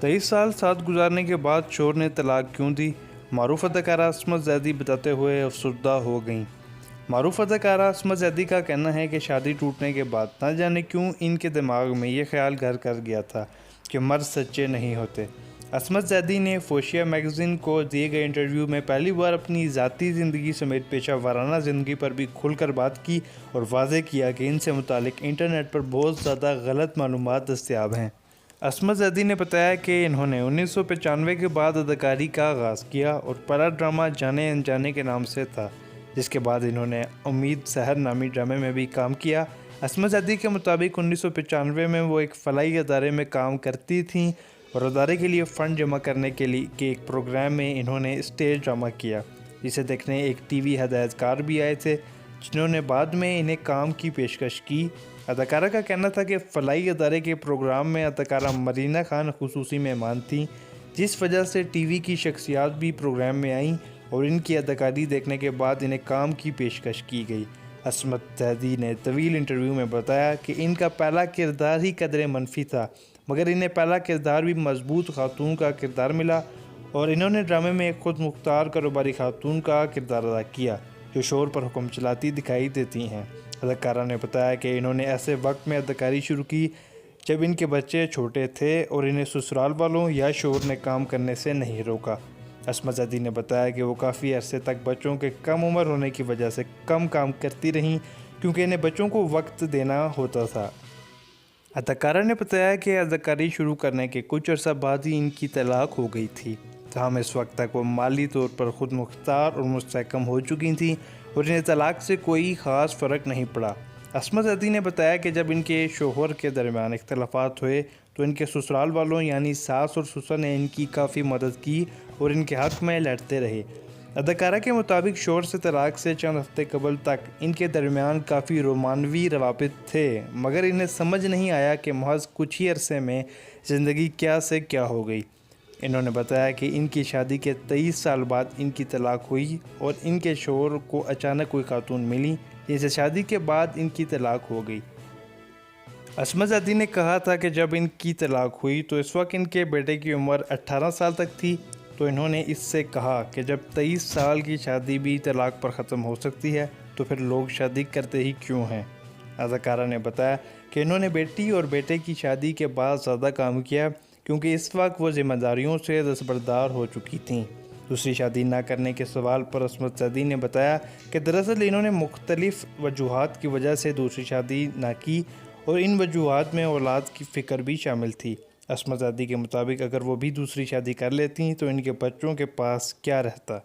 23 साल साथ गुजारने के बाद शोहर ने तलाक क्यों दी? मारूफ अदाकारा असमत जैदी बताते हुए अफसरदा हो गईं। मारूफ अदाकारा असमत जैदी का कहना है कि शादी टूटने के बाद न जाने क्यों इनके दिमाग में ये ख्याल घर कर गया था कि मर्द सच्चे नहीं होते। असमत जैदी ने फोशिया मैगज़ीन को दिए गए इंटरव्यू में पहली बार अपनी ज़ाती ज़िंदगी समेत पेशा वाराना ज़िंदगी पर भी खुलकर बात की और वाज़ेह किया कि इनसे मुतालिक इंटरनेट पर बहुत ज़्यादा गलत मालूमात दस्तयाब हैं। असमत जैदी ने बताया कि इन्होंने 1995 के बाद अदाकारी का आगाज़ किया और पहला ड्रामा जाने अनजाने के नाम से था, जिसके बाद इन्होंने उम्मीद सहर नामी ड्रामे में भी काम किया। असमत जैदी के मुताबिक 1995 में वो एक फलाई अदारे में काम करती थीं और अदारे के लिए फ़ंड जमा करने के एक प्रोग्राम में इन्होंने स्टेज ड्रामा किया, जिसे देखने एक टीवी हदायतकार भी आए थे, जिन्होंने बाद में इन्हें काम की पेशकश की। अदाकारा का कहना था कि फलाई अदारे के प्रोग्राम में अदाकारा मरीना खान खुसूसी मेहमान थीं, जिस वजह से टीवी की शख्सियात भी प्रोग्राम में आईं और इनकी अदाकारी देखने के बाद इन्हें काम की पेशकश की गई। असमत जैदी ने तवील इंटरव्यू में बताया कि इनका पहला किरदार ही कदरे मनफी था, मगर इन्हें पहला किरदार भी मजबूत खातून का किरदार मिला और इन्होंने ड्रामे में एक खुद मुख्तार कारोबारी खातून का किरदार अदा किया जो शोहर पर हुक्म चलाती दिखाई देती हैं। अदाकारा ने बताया कि इन्होंने ऐसे वक्त में अदाकारी शुरू की जब इनके बच्चे छोटे थे और इन्हें ससुराल वालों या शोहर ने काम करने से नहीं रोका। असमत जैदी ने बताया कि वो काफ़ी अरसे तक बच्चों के कम उम्र होने की वजह से कम काम करती रहीं क्योंकि इन्हें बच्चों को वक्त देना होता था। अदाकारा ने बताया कि अदाकारी शुरू करने के कुछ अर्सा बाद ही इनकी तलाक हो गई थी, तमाम इस वक्त तक वो माली तौर पर ख़ुद मुख्तार और मुस्तहकम हो चुकी थीं और इन्हें तलाक से कोई ख़ास फ़र्क नहीं पड़ा। असमत जैदी ने बताया कि जब इनके शोहर के दरमियान इख्तलाफात हुए तो इनके ससुराल वालों यानी सास और ससुर ने इनकी काफ़ी मदद की और इनके हक़ में लड़ते रहे। अदाकारा के मुताबिक शोहर से तलाक से चंद हफ्ते कबल तक इनके दरमियान काफ़ी रोमानवी रवाबित थे, मगर इन्हें समझ नहीं आया कि महज कुछ ही अरसे में ज़िंदगी क्या से क्या हो गई। इन्होंने बताया कि इनकी शादी के 23 साल बाद इनकी तलाक हुई और इनके शोहर को अचानक कोई खातून मिली, जिससे शादी के बाद इनकी तलाक हो गई। असमत जैदी ने कहा था कि जब इनकी तलाक हुई तो इस वक्त इनके बेटे की उम्र 18 साल तक थी, तो इन्होंने इससे कहा कि जब 23 साल की शादी भी तलाक पर ख़त्म हो सकती है तो फिर लोग शादी करते ही क्यों हैं। अदाकारा ने बताया कि इन्होंने बेटी और बेटे की शादी के बाद ज़्यादा काम किया क्योंकि इस वक्त वो ज़िम्मेदारियों से दस्तबरदार हो चुकी थीं। दूसरी शादी ना करने के सवाल पर असमत जैदी ने बताया कि दरअसल इन्होंने मुख्तलिफ़ वजूहात की वजह से दूसरी शादी ना की और इन वजूहात में औलाद की फ़िक्र भी शामिल थी। असमत जैदी के मुताबिक अगर वो भी दूसरी शादी कर लेती तो इनके बच्चों के पास क्या रहता।